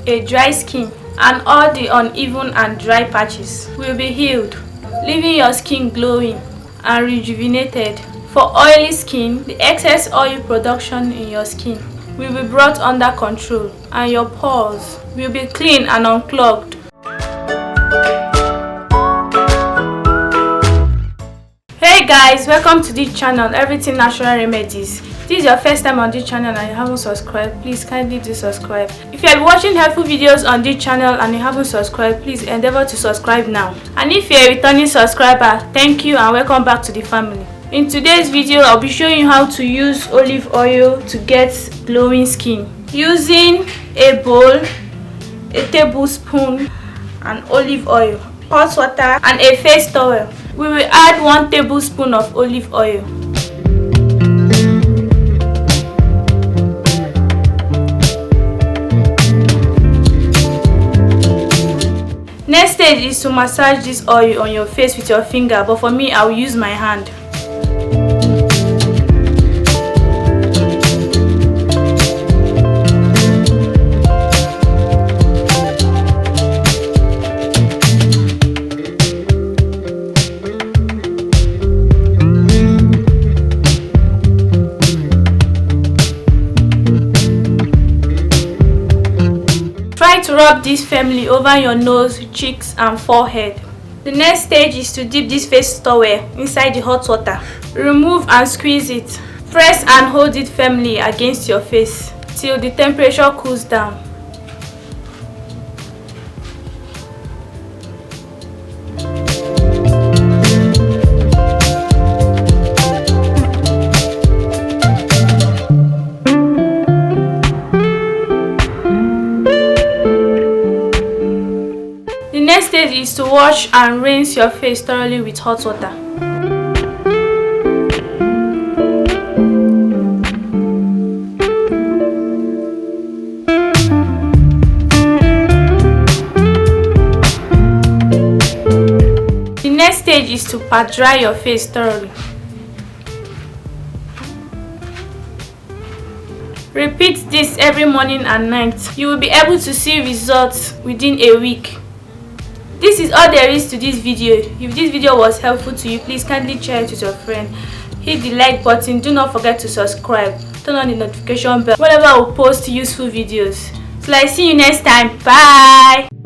a dry skin, and all the uneven and dry patches will be healed, leaving your skin glowing and rejuvenated. For oily skin, the excess oil production in your skin will be brought under control and your pores will be clean and unclogged. Hey guys, welcome to this channel, Everything Natural Remedies. If this is your first time on this channel and you haven't subscribed, please kindly do subscribe. If you are watching helpful videos on this channel and you haven't subscribed, please endeavor to subscribe now. And if you're a returning subscriber, thank you and welcome back to the family. In today's video, I'll be showing you how to use olive oil to get glowing skin. Using a bowl, a tablespoon, and olive oil, hot water, and a face towel. We will add 1 tablespoon of olive oil. Next stage is to massage this oil on your face with your finger, but for me, I will use my hand. Try to rub this firmly over your nose, cheeks and forehead. The next stage is to dip this face towel inside the hot water. Remove and squeeze it. Press and hold it firmly against your face till the temperature cools down. The next stage is to wash and rinse your face thoroughly with hot water. The next stage is to pat dry your face thoroughly. Repeat this every morning and night. You will be able to see results within a week. This is all there is to this video. If this video was helpful to you, please kindly share it with your friend. Hit the like button. Do not forget to subscribe. Turn on the notification bell whenever I will post useful videos. So I see you next time. Bye.